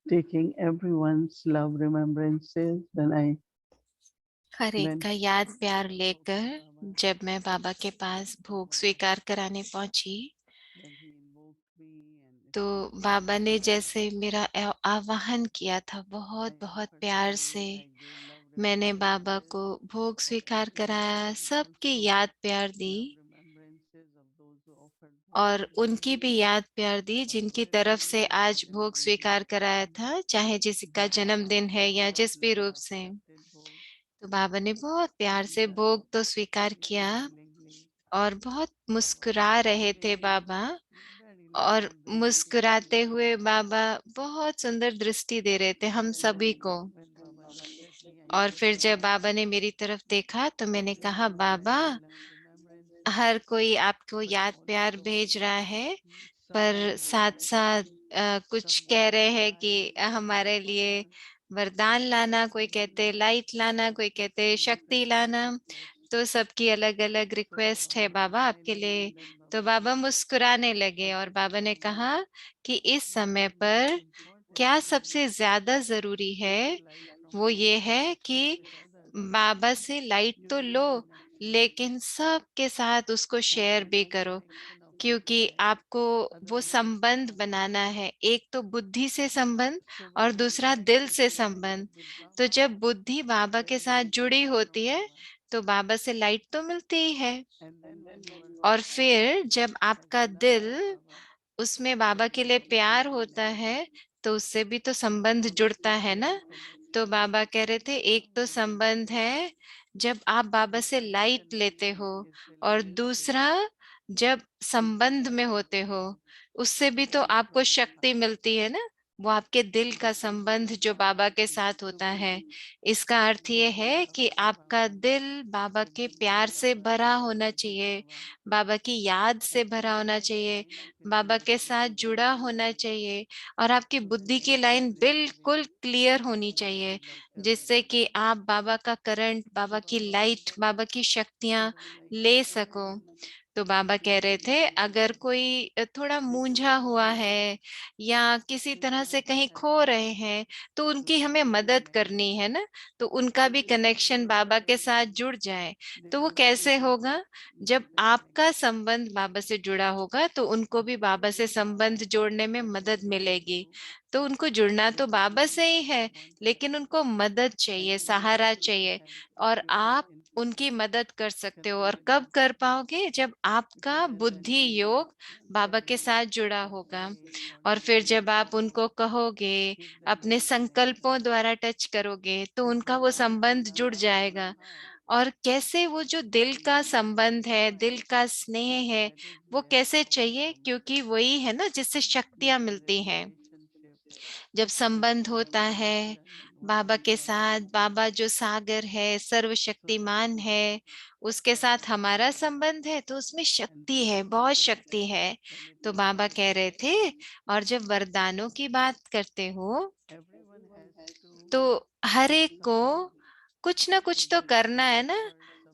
taking everyone's love remembrances हर एक when का याद प्यार लेकर जब मैं बाबा के पास भोग स्वीकार कराने पहुंची, then he invoked me and तो especially बाबा ने जैसे मेरा आवाहन किया था, बहुत I बहुत offered प्यार से food, I gave love मैंने बाबा remembrances को भोग of स्वीकार कराया, everyone and सबकी also याद प्यार दी love remembrances of those who offered bhog और to me. उनकी भी याद प्यार दी जिनकी तरफ Particularly से those आज भोग स्वीकार कराया था, चाहे जिसका जन्मदिन है या जिस भी रूप से। accepted bhog तो बाबा ने बहुत प्यार से and भोग तो स्वीकार किया very willingly. और बहुत मुस्कुरा रहे थे Giving बाबा, very और loving dristis to मुस्कुराते me. हुए बाबा बहुत सुंदर दृष्टि दे रहे थे हम सभी को। When Baba looked at me, I और said, फिर जब Baba, बाबा ने मेरी तरफ देखा तो मैंने कहा, everyone is Baba, giving love remembrances, हर कोई आपको but याद प्यार also भेज रहा है, पर someone is साथ asking साथ me, कुछ कह someone is रहे हैं कि crying for हमारे लिए power. वरदान लाना, कोई कहते लाइट लाना, कोई कहते शक्ति Different लाना। requests. तो सबकी अलग अलग So रिक्वेस्ट है I बाबा आपके smilingly लिए। let तो Baba बाबा know मुस्कुराने लगे at और this बाबा ने moment, कहा कि इस what समय is most पर important क्या to me सबसे ज्यादा जरूरी take है, light from वो ये Baba है and share कि with others. बाबा से लाइट तो Use लो, it in लेकिन सबके साथ उसको as शेयर an भी करो, extension of क्योंकि yourself. आपको वो Otherwise, संबंध बनाना है, एक तो बुद्धि से संबंध so और when my दूसरा light दिल is से connected संबंध। with तो Baba, जब बुद्धि बाबा के then there साथ is जुड़ी light होती from है Baba. तो बाबा से लाइट तो मिलती ही है। And then when your और heart फिर जब has आपका love दिल for Baba, उसमें बाबा के लिए it प्यार will होता connect. है, तो उससे भी तो संबंध जुड़ता है ना। Two तो connections. बाबा कह रहे थे, एक तो One is संबंध है जब आप बाबा से लाइट लेते intentionally हो, और spiritualistic. दूसरा जब संबंध में होते हो, उससे भी तो Coming आपको from your शक्ति heart. मिलती है ना। वो आपके दिल का संबंध जो बाबा के साथ So होता when है। इसका अर्थ ये body है love कि for आपका Baba, दिल बाबा के buddhi love प्यार for से भरा Baba, होना share with चाहिए, Baba, बाबा की याद से भरा होना everyone चाहिए, line up in बाबा के साथ relationship with जुड़ा होना Baba. चाहिए, और आपकी So that बुद्धि की every लाइन receiving बिल्कुल क्लियर होनी will चाहिए, be like जिससे heaven. कि आप बाबा का करंट, So बाबा की Baba लाइट, wanted बाबा की शक्तियां children like ले me सको। तो बाबा to कह रहे थे, receive अगर कोई थोड़ा मूंझा हुआ है या किसी things तरह से like कहीं खो heaven. रहे हैं, तो So उनकी हमें kindly मदद connect. करनी है ना। तो उनका So भी this is कनेक्शन what बाबा के साथ जुड़ जाए। they तो वो will कैसे feel होगा? जब with the आपका connection. संबंध बाबा से जुड़ा होगा तो उनको भी बाबा से संबंध जोड़ने में मदद मिलेगी। So तो उनको जुड़ना तो बाबा से ही है, wanted लेकिन उनको मदद I चाहिए, सहारा immediately चाहिए। had और आप intuitive उनकी मदद कर सकते हो, और कब connectivity कर पाओगे? जब आपका because as I बुद्धि योग बाबा mentioned के साथ जुड़ा or होगा। say or और फिर directly जब आप to उनको कहोगे, give them अपने love संकल्पों remembrances द्वारा टच करोगे, तो and उनका when वो also संबंध जुड़ Baba in my जाएगा। heart और कैसे वो जो दिल is का very संबंध है, दिल strong का स्नेह है, that is वो left कैसे over चाहिए? from क्योंकि वही है ना जिससे शक्तियां मिलती material हैं। relationship जब संबंध होता है communication one बाबा with के Baba साथ, बाबा जो सागर है, so thank सर्वशक्तिमान you है, उसके साथ हमारा संबंध है, तो उसमें and शक्ति है, बहुत particularly शक्ति है। when it तो is बाबा about कह रहे थे, warding और जब वरदानों की बात करते हो, everyone has to तो हर do एक को some कुछ ना कुछ तो करना है ना।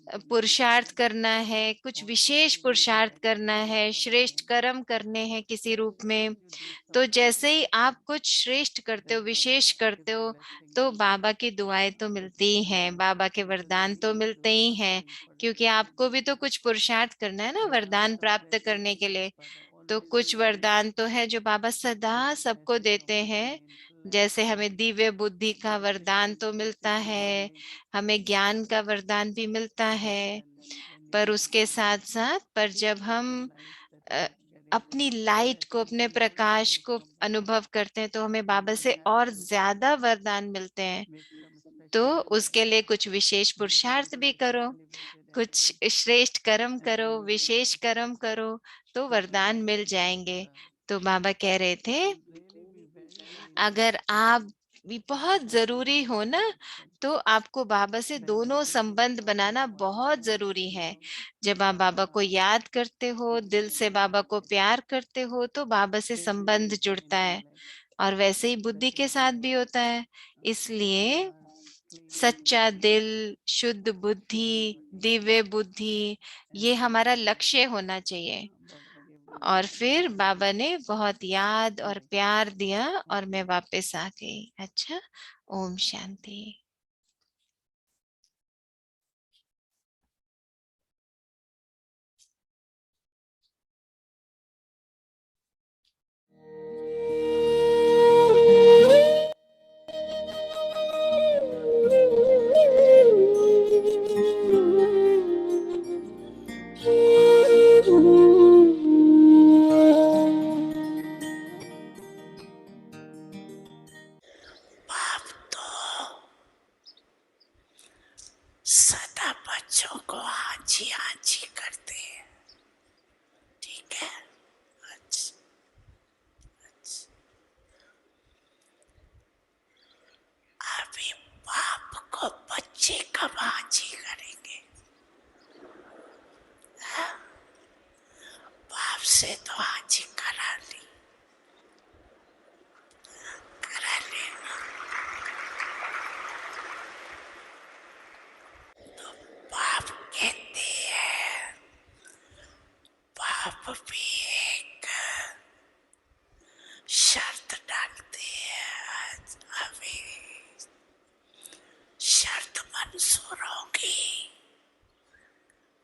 effort some पुरुषार्थ dedication करना है, कुछ or विशेष to be पुरुषार्थ करना connected with है, श्रेष्ठ someone कर्म करने हैं किसी रूप में। when you do तो something जैसे ही आप कुछ श्रेष्ठ करते हो, then विशेष Baba करते gives हो, blessings तो बाबा की दुआएं तो मिलती ही हैं, बाबा के which is वरदान तो very मिलते ही हैं। important for क्योंकि everyone आपको भी तो कुछ पुरुषार्थ करना है ना and वरदान also प्राप्त करने के gratitude लिए। Baba तो always कुछ gives वरदान तो है जो बाबा सदा सबको message of देते हैं। divine जैसे intellect हमें दिव्य बुद्धि का वरदान तो मिलता है, knowledge हमें ज्ञान का वरदान भी मिलता but है। when you पर उसके साथ साथ, पर जब the हम light that a, is getting अपनी लाइट को, अपने प्रकाश radiated को from Baba अनुभव करते हैं, तो हमें then बाबा you से have और to ज्यादा वरदान मिलते हैं। make some तो special उसके लिए कुछ विशेष पुरुषार्थ भी करो, elevated कुछ effort श्रेष्ठ कर्म and करो, then you will wishes get कर्म करो, तो so वरदान Baba मिल said जाएंगे। uh, तो बाबा कह रहे थे, should really be very very अगर connected आप भी with बहुत both the जरूरी हो ना, directions तो आपको बाबा से when you दोनों do संबंध Baba बनाना बहुत जरूरी है। remembrances जब आप बाबा को Baba याद करते हो, gives दिल you से बाबा को blessings प्यार करते हो, तो बाबा से same with संबंध divine जुड़ता है। intellect और वैसे ही that बुद्धि is के साथ why भी होता है। pure इसलिए heart clean सच्चा दिल, शुद्ध बुद्धि, pure दिव्य intellect बुद्धि, and ये हमारा divine लक्ष्य intellect होना चाहिए। Baba gave और फिर बाबा ने बहुत याद और प्यार दिया और मैं वापस आ गई। अच्छा, ओम शांति। बाप तो सदा बच्चों को आजी आजी करते हैं, ठीक है। अच्छा, अच्छा। अभी बाप को बच्चे कब आजी करेंगे? हाँ? बाप से तो आजी करा ली, करा ली। बाप कहते हैं, बाप भी एक शर्त डालते हैं, अभी शर्त मंजूर होगी,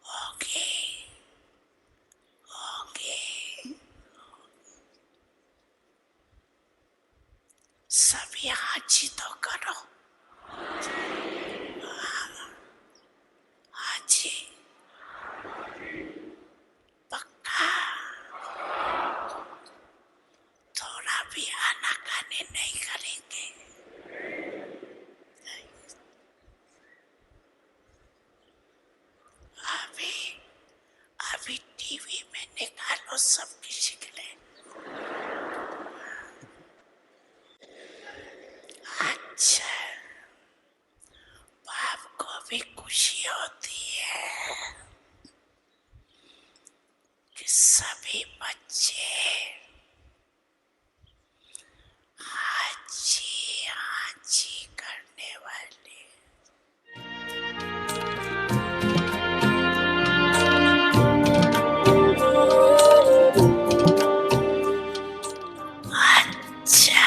होगी, होगी। सभी हाजी तो करो, हाजी पक्का। थोड़ा भी आनाकानी नहीं करेंगे। अभी अभी टीवी में निकालो सबकी शिकलें। अच्छा, बाप को भी खुशी होती है कि सभी बच्चे हाजी हाजी करने वाले। अच्छा,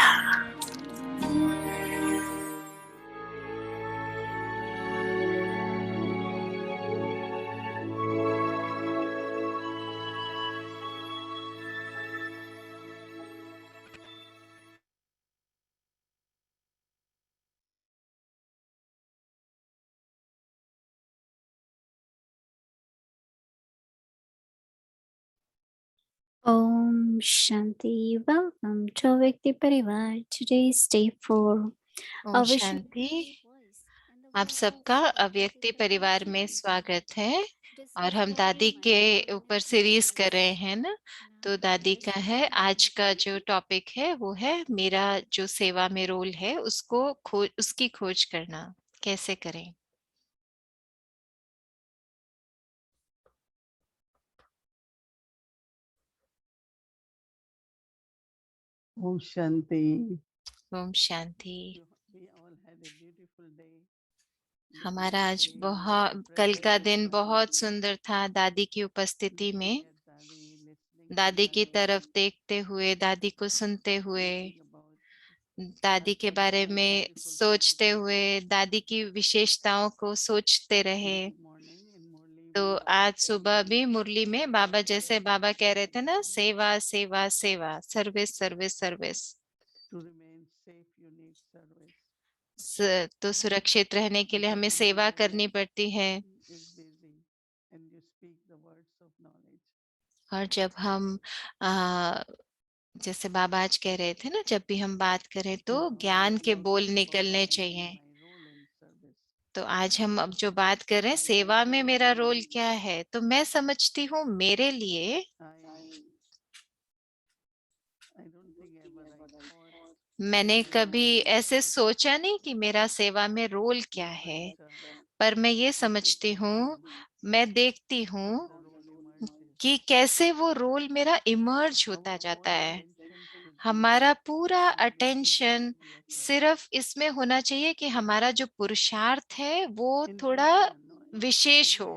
Om Shanti. Welcome to Vyakti Parivar. Today's day 4. Om Shanti. आप सबका अव्यक्ति परिवार में स्वागत है। और हम दादी के ऊपर सीरीज कर रहे हैं ना, तो दादी का है आज का जो टॉपिक है वो है मेरा जो सेवा में रोल है उसको उसकी खोज करना कैसे करें। Om Shanti. Om Shanti. We all had a beautiful day. हमारा आज बहुत कल का दिन बहुत सुंदर था दादी की उपस्थिति में, दादी की तरफ देखते हुए, दादी को सुनते हुए, दादी के बारे में सोचते हुए, दादी की विशेषताओं को सोचते रहे। तो आज सुबह भी मुरली में बाबा जैसे बाबा कह रहे थे ना, सेवा सेवा सेवा, सर्विस सर्विस सर्विस। तो सुरक्षित रहने के लिए हमें सेवा करनी पड़ती है। और जब हम जैसे बाबा आज कह रहे थे ना, जब भी हम बात करें तो ज्ञान के बोल निकलने चाहिए। तो आज हम अब जो बात कर रहे हैं सेवा में मेरा रोल क्या है, तो मैं समझती हूँ मेरे लिए मैंने कभी ऐसे सोचा नहीं कि मेरा सेवा में रोल क्या है, पर मैं ये समझती हूँ, मैं देखती हूँ कि कैसे वो रोल मेरा इमर्ज होता जाता है। हमारा पूरा अटेंशन सिर्फ इसमें होना चाहिए कि हमारा जो पुरुषार्थ है वो थोड़ा विशेष हो।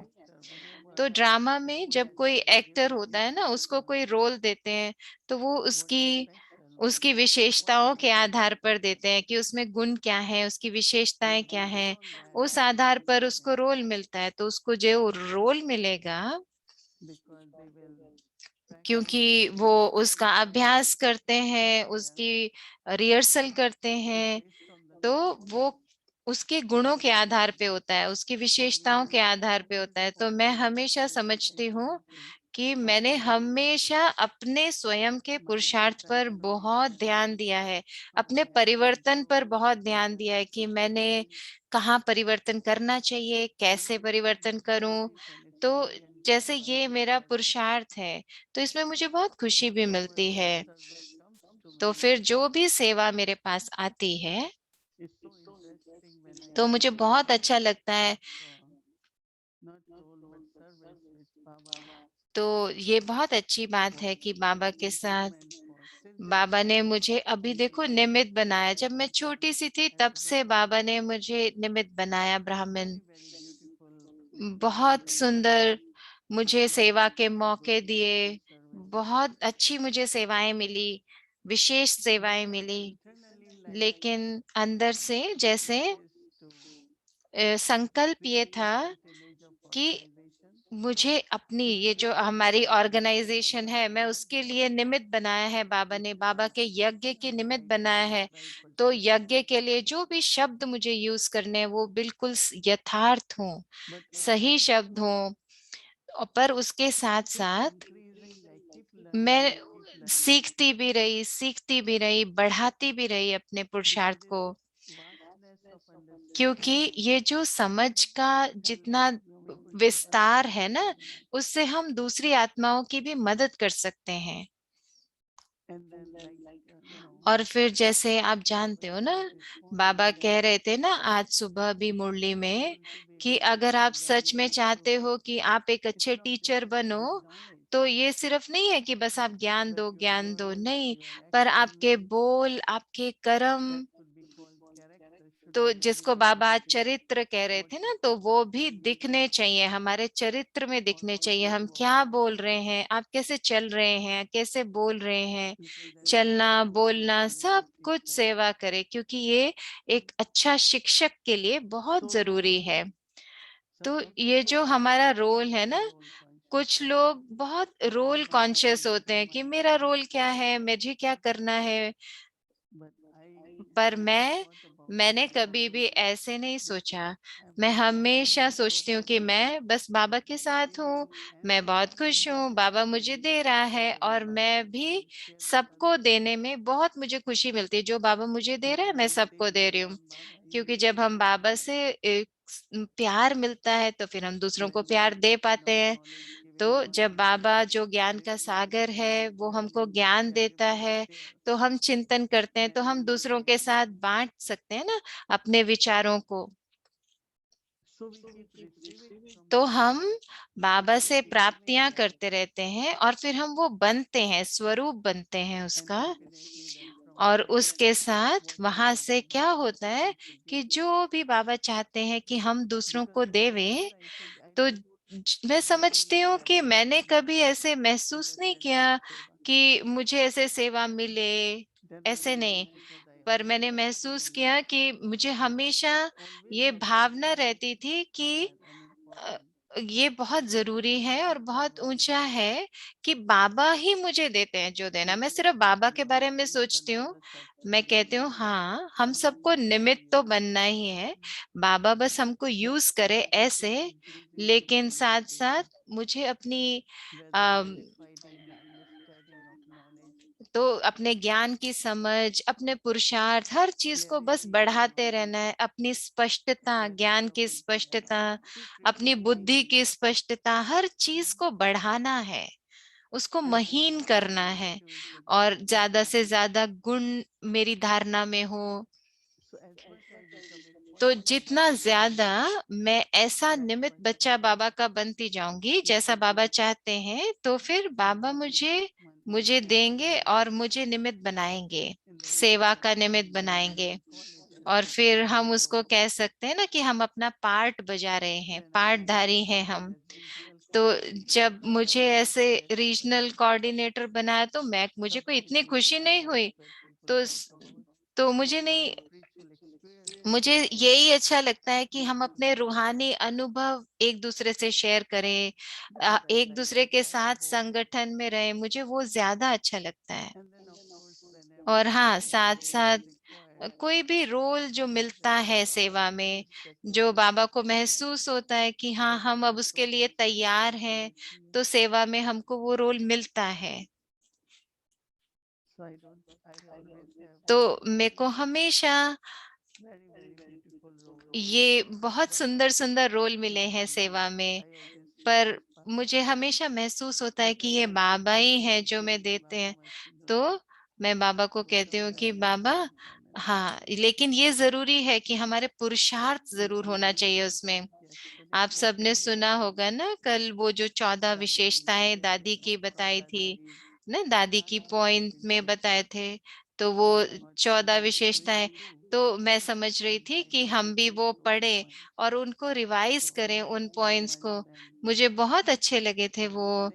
तो ड्रामा में जब कोई एक्टर होता है ना, उसको कोई रोल देते हैं, तो वो उसकी विशेषताओं के आधार पर देते हैं कि उसमें गुण क्या है, उसकी विशेषताएं क्या है, उस आधार पर उसको रोल मिलता है। तो उसको जो रोल मिलेगा, क्योंकि वो उसका अभ्यास करते हैं, उसकी रिहर्सल करते हैं, तो वो उसके गुणों के आधार पे होता है, उसकी विशेषताओं के आधार पे होता है। तो मैं हमेशा समझती हूँ कि मैंने हमेशा अपने स्वयं के पुरुषार्थ पर बहुत ध्यान दिया है, अपने परिवर्तन पर बहुत ध्यान दिया है कि मैंने कहाँ परिवर्तन करना चाहिए, कैसे परिवर्तन करूं। तो जैसे ये मेरा पुरुषार्थ है, तो इसमें मुझे बहुत खुशी भी मिलती है। तो फिर जो भी सेवा मेरे पास आती है, तो मुझे बहुत अच्छा लगता है। तो ये बहुत अच्छी बात है कि बाबा के साथ बाबा ने मुझे अभी देखो निमित्त बनाया। जब मैं छोटी सी थी तब से बाबा ने मुझे निमित्त बनाया, ब्राह्मण। बहुत सुंदर मुझे सेवा के मौके दिए, बहुत अच्छी मुझे सेवाएं मिली, विशेष सेवाएं मिली। लेकिन अंदर से जैसे संकल्प ये था कि मुझे अपनी ये जो हमारी ऑर्गेनाइजेशन है, मैं उसके लिए निमित्त बनाया है बाबा ने, बाबा के यज्ञ के निमित्त बनाया है। तो यज्ञ के लिए जो भी शब्द मुझे यूज करने हैं वो बिल्कुल यथार्थ हो, सही शब्द हो। पर उसके साथ साथ मैं सीखती भी रही, बढ़ाती भी रही अपने पुरुषार्थ को। क्योंकि ये जो समझ का जितना विस्तार है ना, उससे हम दूसरी आत्माओं की भी मदद कर सकते हैं। और फिर जैसे आप जानते हो ना, बाबा कह रहे थे ना आज सुबह भी मुरली में, कि अगर आप सच में चाहते हो कि आप एक अच्छे टीचर बनो, तो ये सिर्फ नहीं है कि बस आप ज्ञान दो, नहीं, पर आपके बोल, आपके कर्म, तो जिसको बाबा आज चरित्र कह रहे थे ना, तो वो भी दिखने चाहिए, हमारे चरित्र में दिखने चाहिए। हम क्या बोल रहे हैं, आप कैसे चल रहे हैं, कैसे बोल रहे हैं, चलना बोलना सब कुछ सेवा करे, क्योंकि ये एक अच्छा शिक्षक के लिए बहुत जरूरी है। तो ये जो हमारा रोल है ना, कुछ लोग बहुत रोल कॉन्शियस होते हैं कि मेरा रोल क्या है, मुझे क्या करना है। पर मैंने कभी भी ऐसे नहीं सोचा। मैं हमेशा सोचती हूँ कि मैं बस बाबा के साथ हूँ, मैं बहुत खुश हूँ, बाबा मुझे दे रहा है, और मैं भी सबको देने में बहुत मुझे खुशी मिलती है। जो बाबा मुझे दे रहा है मैं सबको दे रही हूँ, क्योंकि जब हम बाबा से प्यार मिलता है तो फिर हम दूसरों को प्यार दे पाते हैं। तो जब बाबा जो ज्ञान का सागर है वो हमको ज्ञान देता है, तो हम चिंतन करते हैं, तो हम दूसरों के साथ बांट सकते हैं ना अपने विचारों को। तो हम बाबा से प्राप्तियां करते रहते हैं, और फिर हम वो बनते हैं, स्वरूप बनते हैं उसका। और उसके साथ वहां से क्या होता है कि जो भी बाबा चाहते हैं कि हम दूसरों को देवे, तो मैं समझती हूँ कि मैंने कभी ऐसे महसूस नहीं किया कि मुझे ऐसे सेवा मिले, ऐसे नहीं। पर मैंने महसूस किया कि मुझे हमेशा ये भावना रहती थी कि अ, ये बहुत जरूरी है और बहुत ऊंचा है कि बाबा ही मुझे देते हैं जो देना। मैं सिर्फ बाबा के बारे में सोचती हूँ। मैं कहती हूँ हाँ, हम सबको निमित्त तो बनना ही है, बाबा बस हमको यूज करे ऐसे। लेकिन साथ साथ मुझे अपनी तो अपने ज्ञान की समझ, अपने पुरुषार्थ, हर चीज को बस बढ़ाते रहना है। अपनी स्पष्टता, ज्ञान की स्पष्टता, अपनी बुद्धि की स्पष्टता, हर चीज को बढ़ाना है, उसको महीन करना है, और ज्यादा से ज्यादा गुण मेरी धारणा में हो। तो जितना ज्यादा मैं ऐसा निमित्त बच्चा बाबा का बनती जाऊंगी जैसा बाबा चाहते हैं, तो फिर बाबा मुझे देंगे और मुझे निमित्त बनाएंगे, सेवा का निमित्त बनाएंगे। और फिर हम उसको कह सकते हैं ना कि हम अपना पार्ट बजा रहे हैं, पार्टधारी हैं हम। तो जब मुझे ऐसे रीजनल कोऑर्डिनेटर बनाया तो मुझे कोई इतनी खुशी नहीं हुई। तो मुझे यही अच्छा लगता है कि हम अपने रूहानी अनुभव एक दूसरे से शेयर करें, एक दूसरे के साथ संगठन में रहे, मुझे वो ज्यादा अच्छा लगता है। और हाँ, साथ साथ कोई भी रोल जो मिलता है सेवा में, जो बाबा को महसूस होता है कि हाँ हम अब उसके लिए तैयार हैं, तो सेवा में हमको वो रोल मिलता है। तो मेरे को हमेशा ये बहुत सुंदर सुंदर रोल मिले हैं सेवा में, पर मुझे हमेशा महसूस होता है कि ये बाबा ही है जो मैं देते हैं। तो मैं बाबा को कहती हूँ कि बाबा, हाँ, लेकिन ये जरूरी है कि हमारे पुरुषार्थ जरूर होना चाहिए उसमें। आप सबने सुना होगा ना, कल वो जो 14 विशेषताएं दादी की बताई थी ना, दादी की पॉइंट में बताए थे, तो वो 14 विशेषताएं, तो मैं समझ रही थी कि हम भी वो पढ़े और उनको रिवाइज करें उन पॉइंट्स को। मुझे बहुत अच्छे लगे थे वो,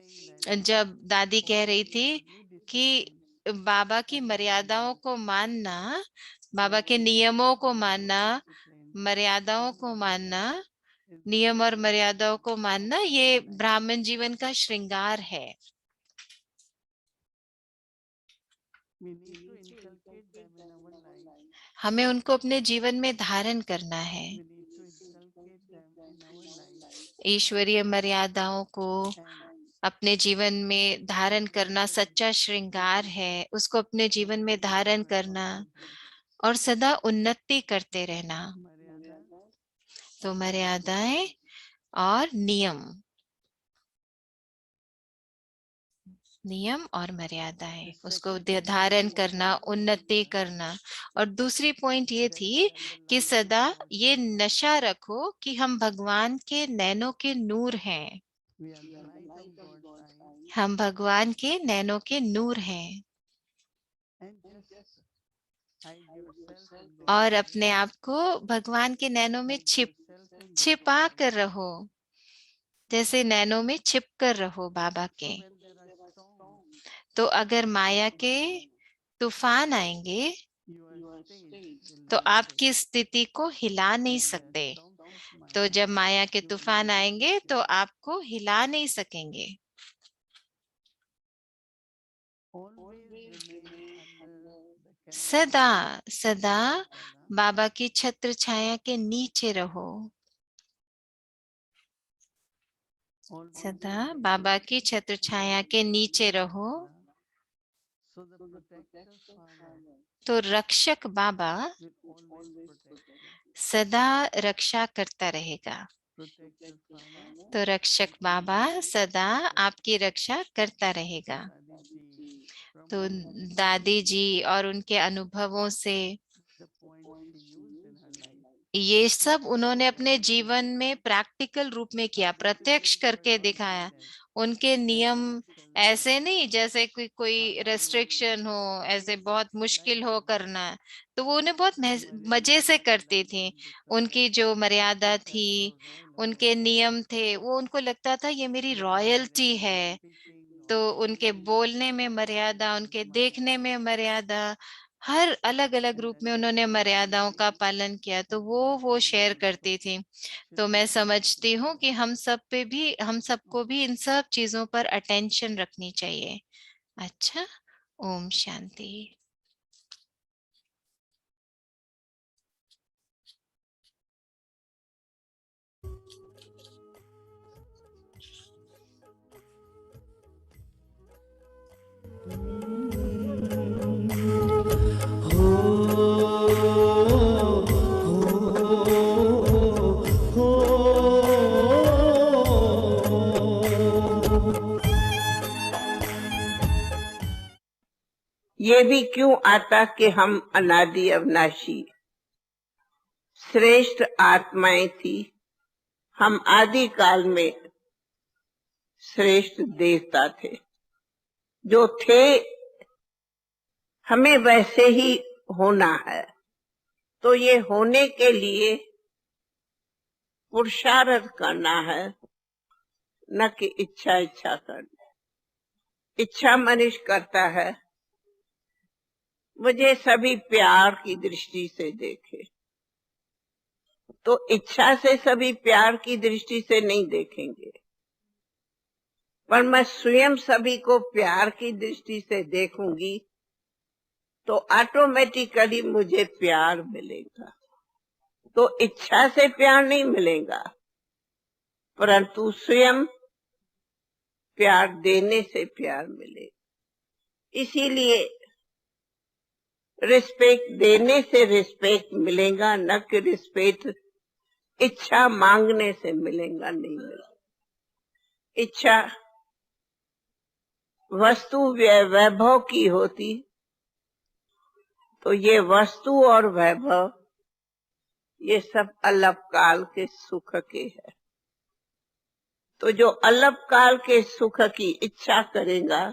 जब दादी कह रही थी कि बाबा की मर्यादाओं को मानना, बाबा के नियमों को मानना, मर्यादाओं को मानना, नियम और मर्यादाओं को मानना, ये ब्राह्मण जीवन का श्रृंगार है। हमें उनको अपने जीवन में धारण करना है। ईश्वरीय मर्यादाओं को अपने जीवन में धारण करना सच्चा श्रृंगार है, उसको अपने जीवन में धारण करना और सदा उन्नति करते रहना। तो मर्यादाएं और नियम और मर्यादाएं, उसको धारण करना, उन्नति करना। और दूसरी पॉइंट ये थी कि सदा ये नशा रखो कि हम भगवान के नैनों के नूर हैं। हम भगवान के नैनों के नूर हैं और अपने आप को भगवान के नैनों में छिपा कर रहो, जैसे नैनों में छिप कर रहो बाबा के। तो अगर माया के तूफान आएंगे तो आपकी स्थिति को हिला नहीं सकते। तो जब माया के तूफान आएंगे तो आपको हिला नहीं सकेंगे। सदा सदा बाबा की छत्र छाया के नीचे रहो। सदा बाबा की छत्र छाया के नीचे रहो। तो रक्षक बाबा सदा रक्षा करता रहेगा। तो रक्षक बाबा सदा आपकी रक्षा करता रहेगा। तो दादी जी और उनके अनुभवों से ये सब उन्होंने अपने जीवन में प्रैक्टिकल रूप में किया, प्रत्यक्ष करके दिखाया। उनके नियम ऐसे नहीं जैसे कोई रेस्ट्रिक्शन हो, ऐसे बहुत मुश्किल हो करना, तो वो उन्हें बहुत मजे से करती थी। उनकी जो मर्यादा थी, उनके नियम थे, वो उनको लगता था ये मेरी रॉयल्टी है। तो उनके बोलने में मर्यादा, उनके देखने में मर्यादा, हर अलग अलग रूप में उन्होंने मर्यादाओं का पालन किया, तो वो शेयर करती थी। तो मैं समझती हूँ कि हम सब पे भी, हम सबको भी इन सब चीजों पर अटेंशन रखनी चाहिए। अच्छा, ओम शांति। ये भी क्यों आता कि हम अनादि अविनाशी श्रेष्ठ आत्माएं थी। हम आदि काल में श्रेष्ठ देवता थे, जो थे हमें वैसे ही होना है। तो ये होने के लिए पुरुषार्थ करना है, न कि इच्छा करना। इच्छा मनुष्य करता है मुझे सभी प्यार की दृष्टि से देखे, तो इच्छा से सभी प्यार की दृष्टि से नहीं देखेंगे, पर मैं स्वयं सभी को प्यार की दृष्टि से देखूंगी तो ऑटोमेटिकली मुझे प्यार मिलेगा। तो इच्छा से प्यार नहीं मिलेगा, परंतु स्वयं प्यार देने से प्यार मिलेगा। इसीलिए रिस्पेक्ट देने से रिस्पेक्ट मिलेगा, न कि रिस्पेक्ट इच्छा मांगने से मिलेगा, नहीं मिलेगा। इच्छा वस्तु वैभव की होती तो ये वस्तु और वैभव ये सब अल्पकाल के सुख के है। तो जो अल्पकाल के सुख की इच्छा करेगा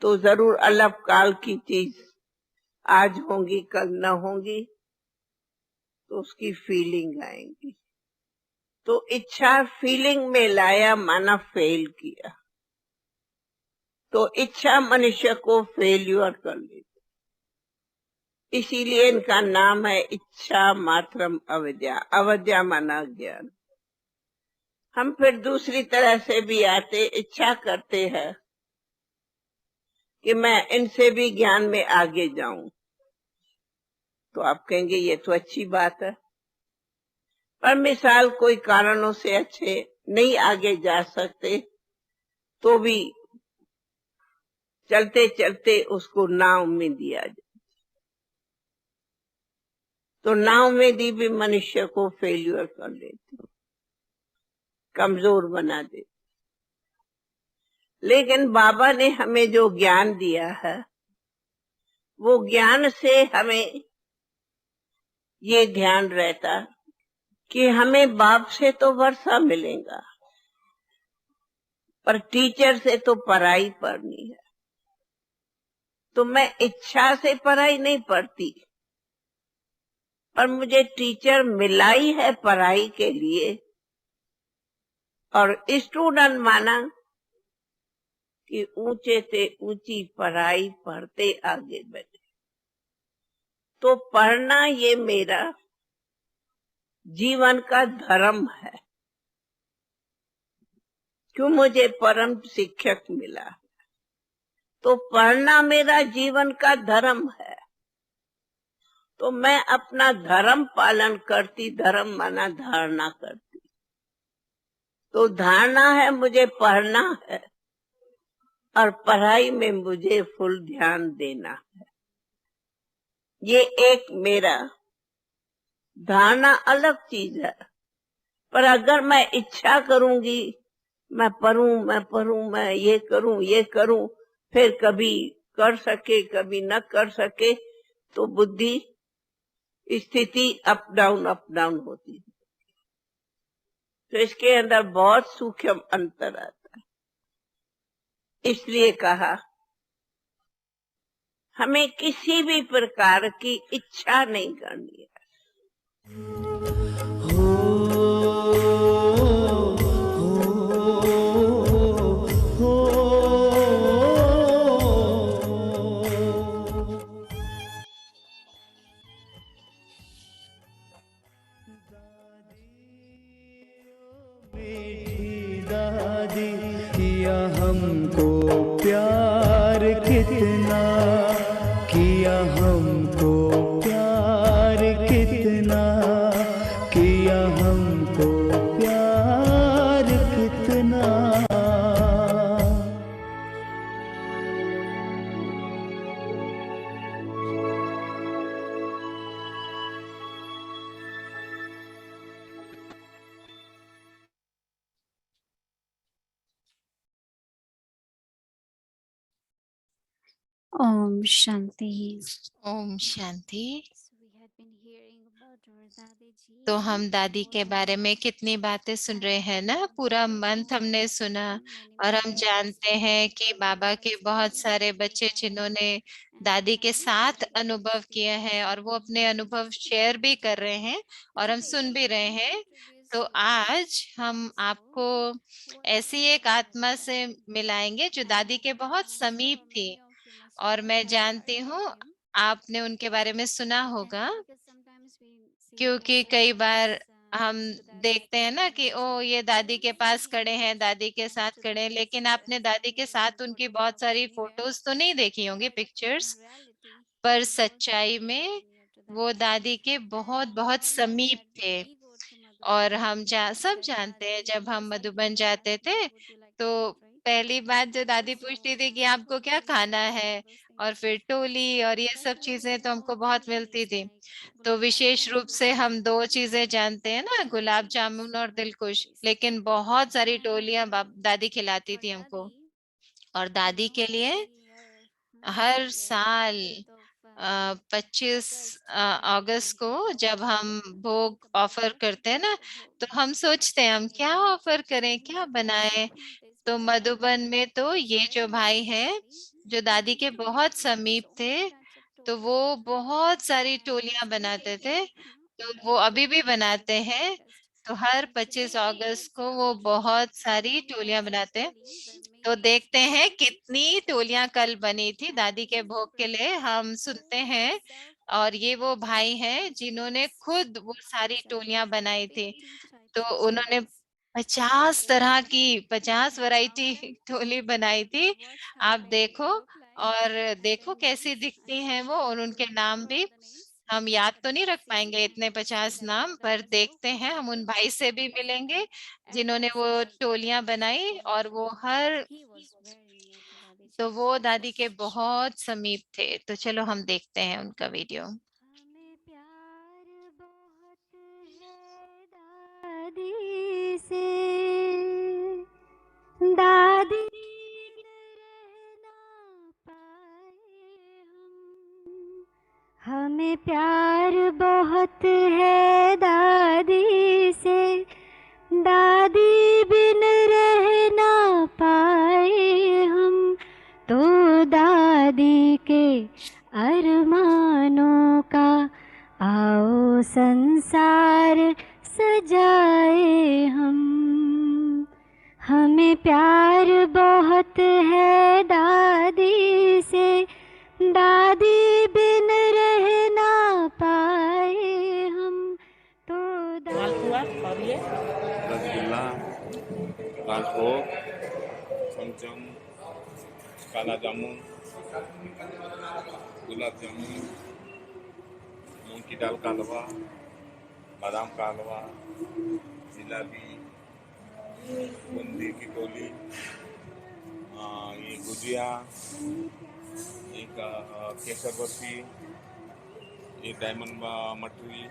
तो जरूर अल्पकाल की चीज आज होंगी कल न होंगी, तो उसकी फीलिंग आएंगी। तो इच्छा फीलिंग में लाया माना फेल किया, तो इच्छा मनुष्य को फेल्यूर कर लेती। इसीलिए इनका नाम है इच्छा मात्रम अविद्या। अविद्या माना ज्ञान। हम फिर दूसरी तरह से भी आते, इच्छा करते हैं कि मैं इनसे भी ज्ञान में आगे जाऊं, तो आप कहेंगे ये तो अच्छी बात है, पर मिसाल कोई कारणों से अच्छे नहीं आगे जा सकते तो भी चलते चलते उसको नाउम्मीद दिया जाए। तो नाउम्मीदी भी मनुष्य को फेल्यूर कर देती, कमजोर बना देती। लेकिन बाबा ने हमें जो ज्ञान दिया है, वो ज्ञान से हमें ये ध्यान रहता कि हमें बाप से तो वर्षा मिलेगा, पर टीचर से तो पढ़ाई पढ़नी है। तो मैं इच्छा से पढ़ाई नहीं पढ़ती, पर मुझे टीचर मिला ही है पढ़ाई के लिए, और स्टूडेंट माना कि ऊंचे से ऊंची पढ़ाई पढ़ते आगे बढ़े। तो पढ़ना ये मेरा जीवन का धर्म है, क्यों मुझे परम शिक्षक मिला। तो पढ़ना मेरा जीवन का धर्म है, तो मैं अपना धर्म पालन करती। धर्म माना धारणा करती। तो धारणा है मुझे पढ़ना है और पढ़ाई में मुझे फुल ध्यान देना है। ये एक मेरा धारणा अलग चीज है। पर अगर मैं इच्छा करूंगी मैं पढ़ूं, मैं ये करूं, फिर कभी कर सके कभी न कर सके, तो बुद्धि स्थिति अप डाउन होती है। तो इसके अंदर बहुत सूक्ष्म अंतर आता है। इसलिए कहा हमें किसी भी प्रकार की इच्छा नहीं करनी है। दादी किया हमको प्यार कितना, किया हमको प्यार कितना, किया हमको प्यार कितना। Om Shanti. Om Shanti. So we had been hearing about our Dadi ji. तो हम दादी के बारे में कितनी बातें सुन रहे हैं ना, पूरा मंथ हमने सुना। और हम जानते हैं कि बाबा के बहुत सारे बच्चे जिन्होंने दादी के साथ अनुभव किया है और वो अपने अनुभव शेयर भी कर रहे हैं और हम सुन भी रहे हैं। तो आज हम आपको ऐसी एक आत्मा से मिलाएंगे जो दादी के बहुत समीप थी, और मैं जानती हूँ आपने उनके बारे में सुना होगा, क्योंकि कई बार हम देखते हैं ना कि ओ ये दादी के पास खड़े हैं, दादी के साथ खड़े हैं, लेकिन आपने दादी के साथ उनकी बहुत सारी फोटोज तो नहीं देखी होंगी, पिक्चर्स, पर सच्चाई में वो दादी के बहुत बहुत समीप थे। और हम सब जानते हैं, जब हम मधुबन जाते थे तो पहली बात जो दादी पूछती थी कि आपको क्या खाना है, और फिर टोली और ये सब चीजें तो हमको बहुत मिलती थी। तो विशेष रूप से हम दो चीजें जानते हैं ना, गुलाब जामुन और दिलखुश, लेकिन बहुत सारी टोलियां दादी खिलाती थी हमको। और दादी के लिए हर साल 25 अगस्त को जब हम भोग ऑफर करते हैं ना, तो हम सोचते हैं हम क्या ऑफर करें, क्या बनाएं। तो मधुबन में तो ये जो भाई है जो दादी के बहुत समीप थे, तो वो बहुत सारी टोलियां बनाते थे, तो वो अभी भी बनाते हैं। तो हर 25 अगस्त को वो बहुत सारी टोलियां बनाते हैं। तो देखते हैं कितनी टोलियां कल बनी थी दादी के भोग के लिए, हम सुनते हैं। और ये वो भाई हैं जिन्होंने खुद वो सारी टोलियां बनाई थी। तो उन्होंने 50 तरह की 50 वैरायटी टोली बनाई थी। आप देखो, और देखो कैसी दिखती हैं वो, और उनके नाम भी हम याद तो नहीं रख पाएंगे इतने 50 नाम, पर देखते हैं हम उन भाई से भी मिलेंगे जिन्होंने वो टोलियां बनाई, और वो हर तो वो दादी के बहुत समीप थे। तो चलो हम देखते हैं उनका वीडियो। हमें प्यार बहुत है दादी से, दादी बिन रह ना पाए हम। हमें प्यार बहुत है दादी से, दादी बिन रह ना पाए हम। तो दादी के अरमानों का आओ संसार सजाए हम। हमें प्यार बहुत है दादी से, दादी बिन रह ना पाए हम। तो मालपुआ और ये रसगुल्ला, राजभोग, चमचम, काला जामुन, गुलाब जामुन, मूंग की दाल का हलवा, बादाम का हलवा, जिलाबी, बूंदी की टोली, ये गुजिया, एक केसर बर्फी, ये डायमंड मठरी,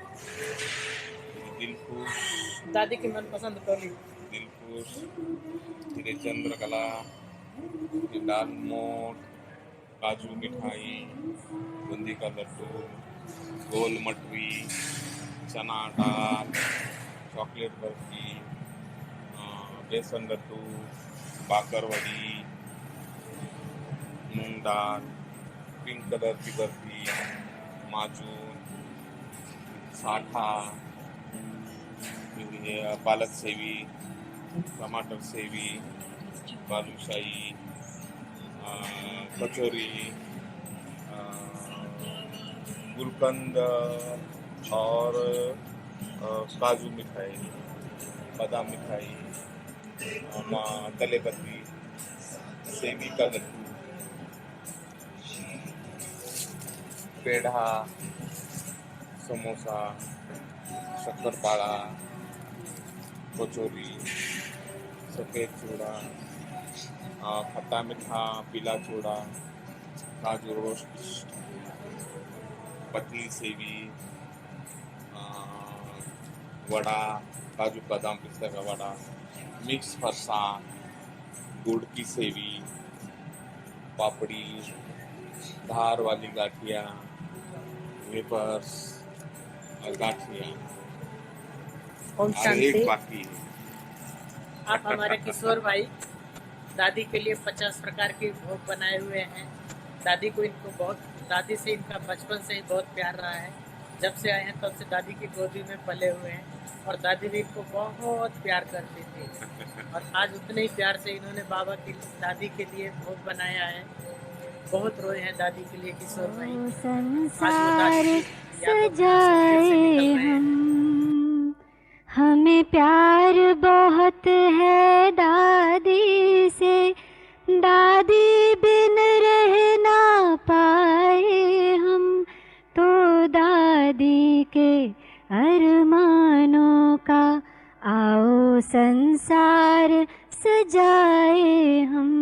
दिलखुश, दादी की मनपसंद टोली। दिलखुश, फिर चंद्रकला, ये दाल मोठ, काजू मिठाई, बूंदी का लड्डू, गोल मटरी, चना दाल, चॉकलेट बर्फी, बेसन लड्डू, बाकरवड़ी, मूंग दाल, पिंक कलर की बर्फी, माजून, साठा, ये पालक सेवी, टमाटर सेवी, बालूशाही, कचौरी, गुलकंद और काजू मिठाई, बादाम मिठाई, तले बर्फी, सेवी का लड्डू, पेढ़ा, समोसा, शक्करपारा, कचौरी, सफ़ेद चूड़ा, खट्टा मीठा पीला चूड़ा, काजू रोस्ट, पतली सेवी, वड़ा, काजू बादाम पिस्ता का वड़ा, मिक्स फरसान, गुड़ की सेवी, पापड़ी, धार वाली गाठिया, वेपर्स और गाठिया, ओम और शांति। एक बाकी है। आप हमारे किशोर भाई दादी के लिए 50 प्रकार के भोग बनाए हुए हैं। दादी को इनको बहुत, दादी से इनका बचपन से ही बहुत प्यार रहा है। जब से आए हैं तब से दादी की गोदी में पले हुए हैं। और दादी भी इनको बहुत प्यार करती थी। और आज उतने ही प्यार से इन्होंने बाबा की दादी के लिए भोग बनाया है। बहुत रोए हैं दादी के लिए किशोर भाई। ओ आज वो दादी संसार की यादों में आंसू फिर से निकल सजाए रहे हैं। हम, हमें प्यार बहुत है दादी से, दादी बिन रह ना पाए हम, तो दादी के अरमानों का आओ संसार सजाए हम।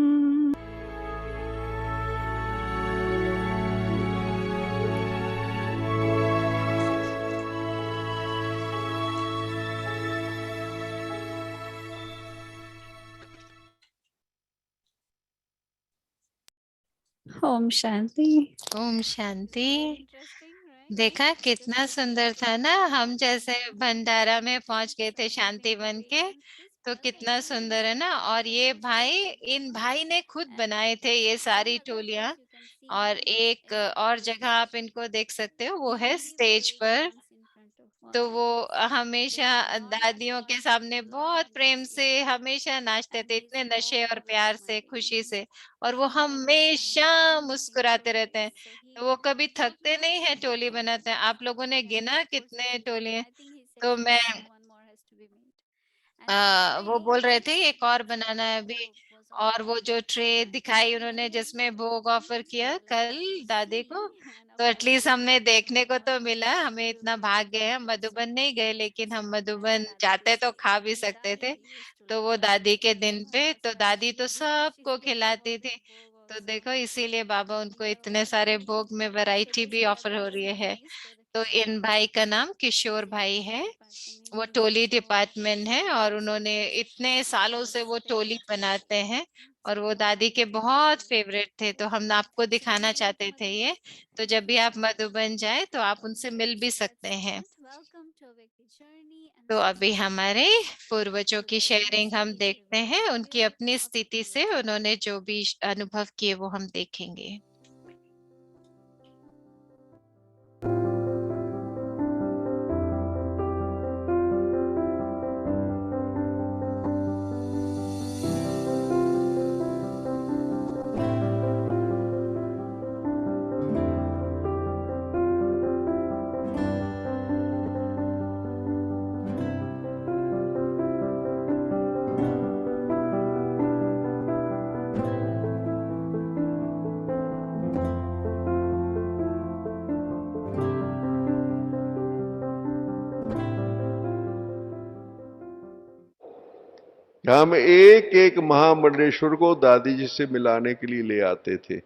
ओम शांति। ओम शांति। देखा कितना सुंदर था ना। हम जैसे भंडारा में पहुंच गए थे शांति बन के, तो कितना सुंदर है ना। और ये भाई, इन भाई ने खुद बनाए थे ये सारी टोलियां। और एक और जगह आप इनको देख सकते हो, वो है स्टेज पर। तो वो हमेशा दादियों के सामने बहुत प्रेम से हमेशा नाचते थे, इतने नशे और प्यार से, खुशी से। और वो हमेशा मुस्कुराते रहते हैं। तो वो कभी थकते नहीं है, टोली बनाते हैं। आप लोगों ने गिना कितने टोली हैं? तो मैं वो बोल रहे थे एक और बनाना है अभी। और वो जो ट्रे दिखाई उन्होंने जिसमें भोग ऑफर किया कल दादी को, तो एटलीस्ट हमने देखने को तो मिला। हमें इतना भाग गए, हम मधुबन नहीं गए, लेकिन हम मधुबन जाते तो खा भी सकते थे। तो वो दादी के दिन पे तो दादी तो सबको खिलाती थी। तो देखो, इसीलिए बाबा उनको इतने सारे भोग में वैरायटी भी ऑफर हो रही है। तो इन भाई का नाम किशोर भाई है। वो टोली डिपार्टमेंट है और उन्होंने इतने सालों से वो टोली बनाते हैं। और वो दादी के बहुत फेवरेट थे, तो हम आपको दिखाना चाहते थे ये। तो जब भी आप मधुबन जाए तो आप उनसे मिल भी सकते हैं। तो अभी हमारे पूर्वजों की शेयरिंग हम देखते हैं, उनकी अपनी स्थिति से उन्होंने जो भी अनुभव किए वो हम देखेंगे। हम एक एक महामंडलेश्वर को दादी जी से मिलाने के लिए ले आते थे।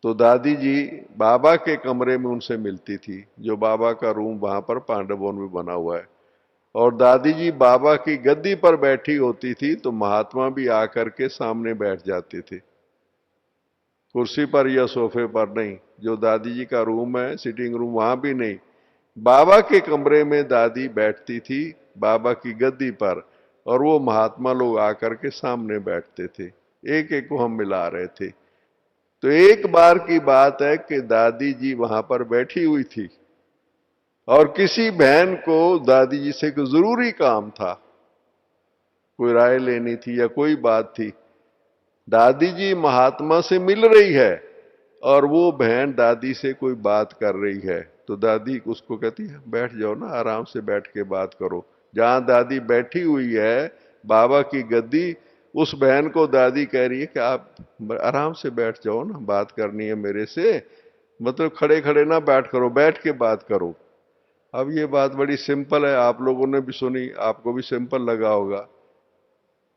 तो दादी जी बाबा के कमरे में उनसे मिलती थी, जो बाबा का रूम वहां पर पांडवों में बना हुआ है। और दादी जी बाबा की गद्दी पर बैठी होती थी, तो महात्मा भी आकर के सामने बैठ जाते थे, कुर्सी पर या सोफे पर नहीं। जो दादी जी का रूम है, सिटिंग रूम, वहां भी नहीं, बाबा के कमरे में दादी बैठती थी, बाबा की गद्दी पर। और वो महात्मा लोग आकर के सामने बैठते थे। एक एक को हम मिला रहे थे। तो एक बार की बात है कि दादी जी वहां पर बैठी हुई थी और किसी बहन को दादी जी से कोई जरूरी काम था, कोई राय लेनी थी या कोई बात थी। दादी जी महात्मा से मिल रही है और वो बहन दादी से कोई बात कर रही है। तो दादी उसको कहती है, बैठ जाओ ना, आराम से बैठ के बात करो। जहां दादी बैठी हुई है, बाबा की गद्दी, उस बहन को दादी कह रही है कि आप आराम से बैठ जाओ ना, बात करनी है मेरे से, मतलब खड़े खड़े ना बैठ करो, बैठ के बात करो। अब ये बात बड़ी सिंपल है, आप लोगों ने भी सुनी, आपको भी सिंपल लगा होगा।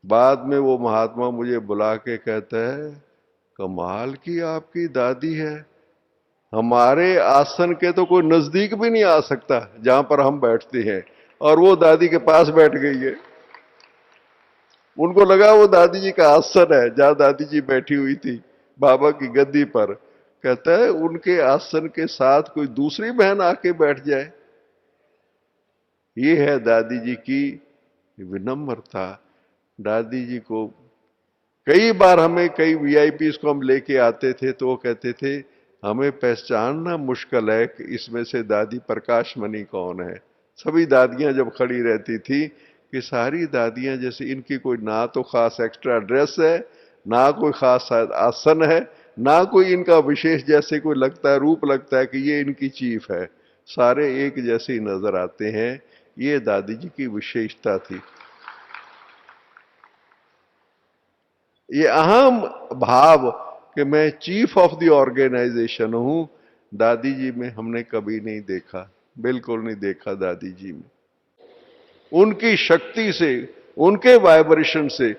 बाद में वो महात्मा मुझे बुला के कहता है, कमाल की आपकी दादी है, हमारे आसन के तो कोई नजदीक भी नहीं आ सकता जहां पर हम बैठते हैं, और वो दादी के पास बैठ गई है। उनको लगा वो दादी जी का आसन है जहां दादी जी बैठी हुई थी बाबा की गद्दी पर। कहता है उनके आसन के साथ कोई दूसरी बहन आके बैठ जाए। ये है दादी जी की विनम्रता। दादी जी को कई बार हमें कई वीआईपी को हम लेके आते थे, तो वो कहते थे हमें पहचानना मुश्किल है कि इसमें से दादी प्रकाश मणि कौन है। सभी दादियां जब खड़ी रहती थी कि सारी दादियां जैसे इनकी कोई ना तो खास एक्स्ट्रा ड्रेस है, ना कोई खास आसन है, ना कोई इनका विशेष जैसे कोई लगता है, रूप लगता है कि ये इनकी चीफ है, सारे एक जैसे ही नजर आते हैं। ये दादी जी की विशेषता थी। ये अहम भाव कि मैं चीफ ऑफ द ऑर्गेनाइजेशन हूं, दादी जी में हमने कभी नहीं देखा, बिल्कुल नहीं देखा दादी जी में। उनकी शक्ति से, उनके वाइब्रेशन से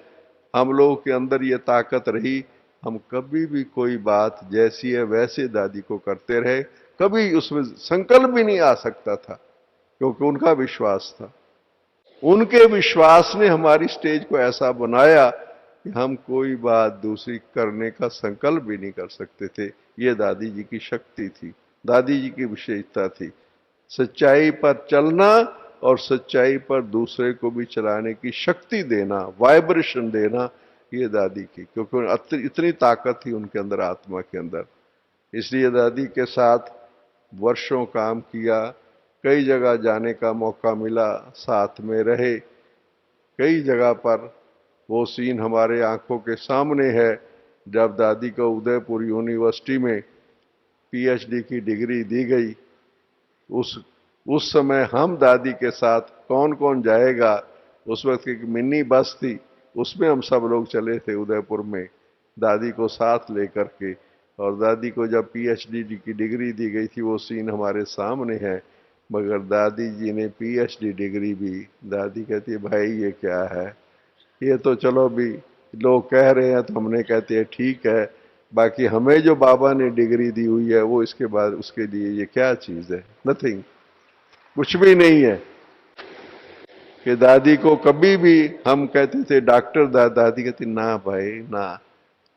हम लोगों के अंदर ये ताकत रही। हम कभी भी कोई बात जैसी है वैसे दादी को करते रहे, कभी उसमें संकल्प भी नहीं आ सकता था, क्योंकि उनका विश्वास था। उनके विश्वास ने हमारी स्टेज को ऐसा बनाया कि हम कोई बात दूसरी करने का संकल्प भी नहीं कर सकते थे। ये दादी जी की शक्ति थी, दादी जी की विशेषता थी। सच्चाई पर चलना और सच्चाई पर दूसरे को भी चलाने की शक्ति देना, वाइब्रेशन देना, ये दादी की, क्योंकि इतनी ताकत थी उनके अंदर, आत्मा के अंदर। इसलिए दादी के साथ वर्षों काम किया, कई जगह जाने का मौका मिला, साथ में रहे। कई जगह पर वो सीन हमारे आंखों के सामने है, जब दादी को उदयपुर यूनिवर्सिटी में पीएचडी की डिग्री दी गई। उस समय हम दादी के साथ कौन कौन जाएगा, उस वक्त एक मिनी बस थी, उसमें हम सब लोग चले थे उदयपुर में, दादी को साथ लेकर के। और दादी को जब पीएचडी की डिग्री दी गई थी, वो सीन हमारे सामने है। मगर दादी जी ने पीएचडी डिग्री भी, दादी कहती है भाई ये क्या है, ये तो चलो भी लोग कह रहे हैं तो हमने कहते हैं ठीक है, बाकी हमें जो बाबा ने डिग्री दी हुई है वो इसके बाद उसके लिए ये क्या चीज है, नथिंग, कुछ भी नहीं है। कि दादी को कभी भी हम कहते थे डॉक्टर, दादी कहती ना भाई ना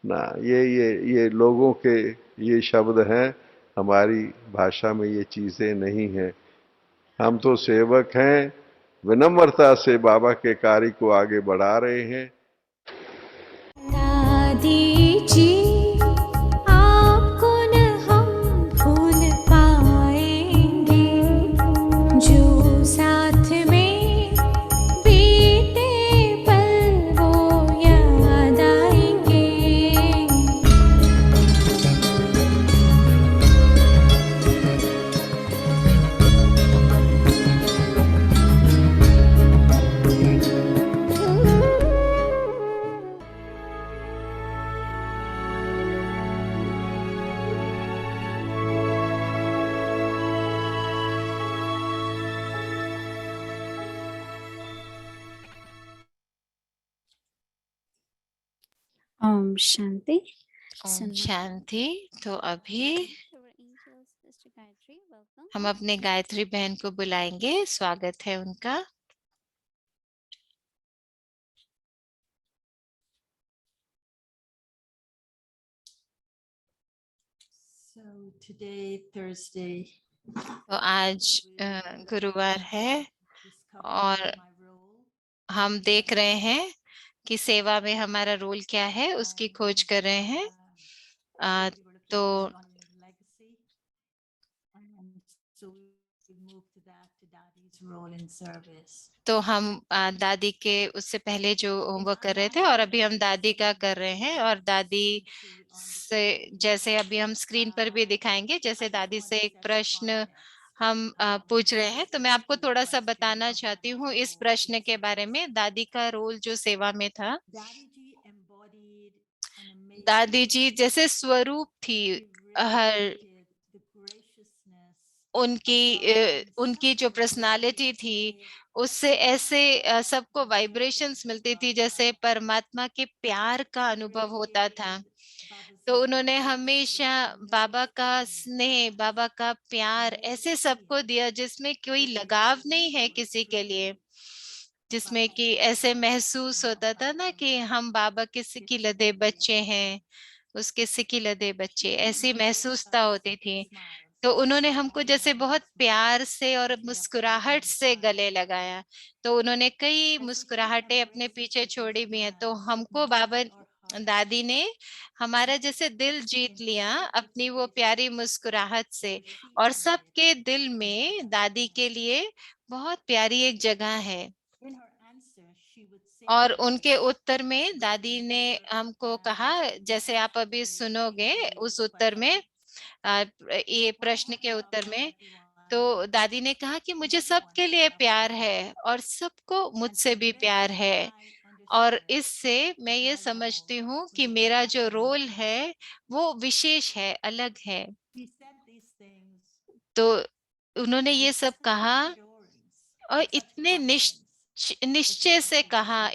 ना, ये लोगों के ये शब्द हैं, हमारी भाषा में ये चीजें नहीं हैं। हम तो सेवक हैं, विनम्रता से बाबा के कार्य को आगे बढ़ा रहे हैं। दादी जी आपको न हम भूल पाएंगे, जो साथ में बीते पल वो याद आएंगे। ओम शांति। ओम शांति। तो अभी हम अपने गायत्री बहन को बुलाएंगे, स्वागत है उनका। तो आज गुरुवार है और हम देख रहे हैं कि सेवा में हमारा रोल क्या है, उसकी खोज कर रहे हैं। तो हम दादी के उससे पहले जो होमवर्क कर रहे थे और अभी हम दादी का कर रहे हैं। और दादी से जैसे अभी हम स्क्रीन पर भी दिखाएंगे, जैसे दादी से एक प्रश्न हम पूछ रहे हैं, तो मैं आपको थोड़ा सा बताना चाहती हूँ इस प्रश्न के बारे में। दादी का रोल जो सेवा में था, दादी जी जैसे स्वरूप थी, हर उनकी जो पर्सनालिटी थी उससे ऐसे सबको वाइब्रेशंस मिलती थी, जैसे परमात्मा के प्यार का अनुभव होता था। तो उन्होंने हमेशा बाबा का स्नेह, बाबा का प्यार ऐसे सबको दिया जिसमें कोई लगाव नहीं है किसी के लिए, जिसमें कि ऐसे महसूस होता था ना कि हम बाबा के सिकिलधे बच्चे हैं, उसके सिकिलधे बच्चे, ऐसी महसूसता होती थी। तो उन्होंने हमको जैसे बहुत प्यार से और मुस्कुराहट से गले लगाया। तो उन्होंने कई मुस्कुराहटें अपने पीछे छोड़ी भी हैं। तो हमको बाबा दादी ने हमारा जैसे दिल जीत लिया अपनी वो प्यारी मुस्कुराहट से, और सबके दिल में दादी के लिए बहुत प्यारी एक जगह है। और उनके उत्तर में दादी ने हमको कहा, जैसे आप अभी सुनोगे उस उत्तर में, ये प्रश्न के उत्तर में, तो दादी ने कहा कि मुझे सबके लिए प्यार है और सबको मुझसे भी प्यार है। और इससे मैं ये समझती हूँ कि मेरा जो रोल है वो विशेष है, अलग है। तो उन्होंने ये सब कहा और इतने निश्चय से कहा,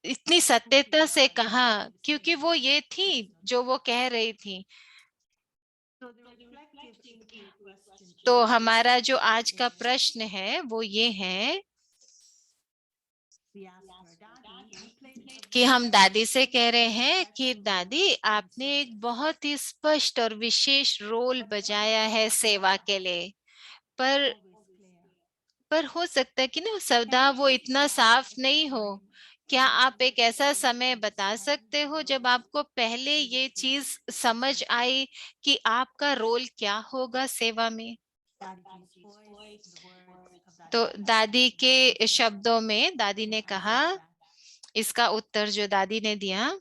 इतनी सत्यता से कहा, क्योंकि वो ये थी जो वो कह रही थी। तो हमारा जो आज का प्रश्न है वो ये है कि हम दादी से कह रहे हैं कि दादी, आपने एक बहुत ही स्पष्ट और विशेष रोल बजाया है सेवा के लिए, पर हो सकता है कि ना सदा वो इतना साफ नहीं हो। क्या आप एक ऐसा समय बता सकते हो जब आपको पहले ये चीज समझ आई कि आपका रोल क्या होगा सेवा में? तो दादी के शब्दों में दादी ने कहा, इसका उत्तर जो दादी ने दिया,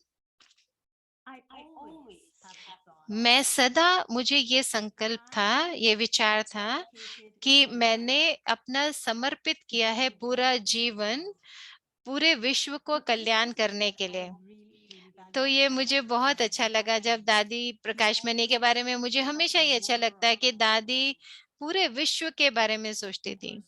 मैं सदा, मुझे ये संकल्प था, ये विचार था कि मैंने अपना समर्पित किया है पूरा जीवन पूरे विश्व को कल्याण करने के लिए। तो ये मुझे बहुत अच्छा लगा जब दादी प्रकाश मणि के बारे में, मुझे हमेशा ये अच्छा लगता है कि दादी पूरे विश्व के बारे में सोचती थी।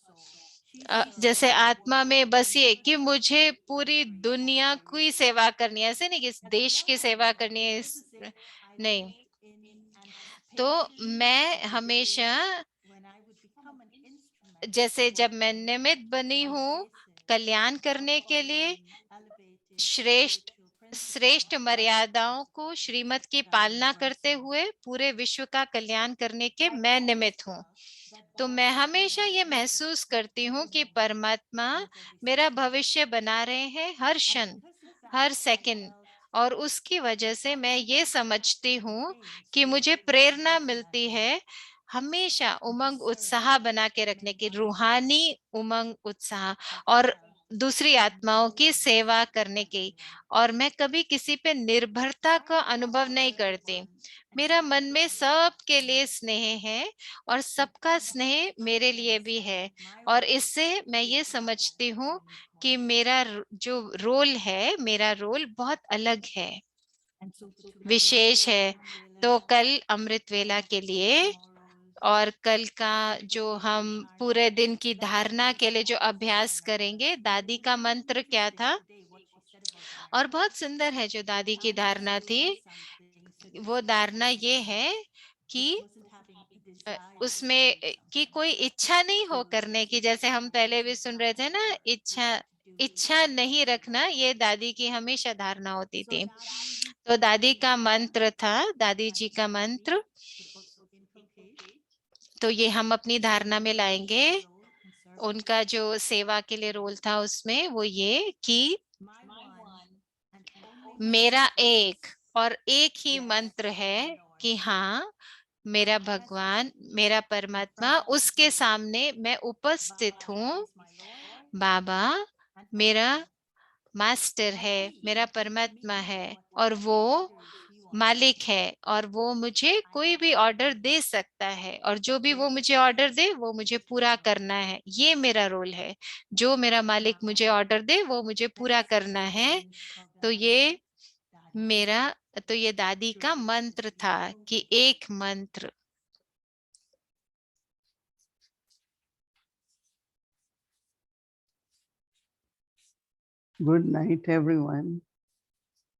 जैसे आत्मा में बस ये कि मुझे पूरी दुनिया की सेवा करनी है, ऐसे नहीं कि इस देश की सेवा करनी है, नहीं। तो मैं हमेशा, जैसे जब मैं निमित्त बनी हूँ कल्याण करने के लिए, श्रेष्ठ श्रेष्ठ मर्यादाओं को, श्रीमत की पालना करते हुए पूरे विश्व का कल्याण करने के मैं निमित्त हूँ। तो मैं हमेशा ये महसूस करती हूँ कि परमात्मा मेरा भविष्य बना रहे हैं हर क्षण, हर सेकंड। और उसकी वजह से मैं ये समझती हूँ कि मुझे प्रेरणा मिलती है हमेशा उमंग उत्साह बना के रखने की, रूहानी उमंग उत्साह, और दूसरी आत्माओं की सेवा करने की। और मैं कभी किसी पे निर्भरता का अनुभव नहीं करती। मेरा मन में सबके लिए स्नेह है और सबका स्नेह मेरे लिए भी है। और इससे मैं ये समझती हूँ कि मेरा जो रोल है, मेरा रोल बहुत अलग है, विशेष है। तो कल अमृत वेला के लिए और कल का जो हम पूरे दिन की धारणा के लिए जो अभ्यास करेंगे, दादी का मंत्र क्या था, और बहुत सुंदर है जो दादी की धारणा थी। वो धारणा ये है कि उसमें कि कोई इच्छा नहीं हो करने की, जैसे हम पहले भी सुन रहे थे ना, इच्छा नहीं रखना, ये दादी की हमेशा धारणा होती थी। तो दादी का मंत्र था, दादी जी का मंत्र, तो ये हम अपनी धारणा में लाएंगे। उनका जो सेवा के लिए रोल था उसमें वो ये कि मेरा एक और एक ही मंत्र है कि हाँ, मेरा भगवान, मेरा परमात्मा, उसके सामने मैं उपस्थित हूँ। बाबा मेरा मास्टर है, मेरा परमात्मा है और वो मालिक है, और वो मुझे कोई भी ऑर्डर दे सकता है, और जो भी वो मुझे ऑर्डर दे वो मुझे पूरा करना है। ये मेरा रोल है, जो मेरा मालिक मुझे ऑर्डर दे वो मुझे पूरा करना है। तो ये मेरा, तो ये दादी का मंत्र था कि एक मंत्र। Good night, everyone.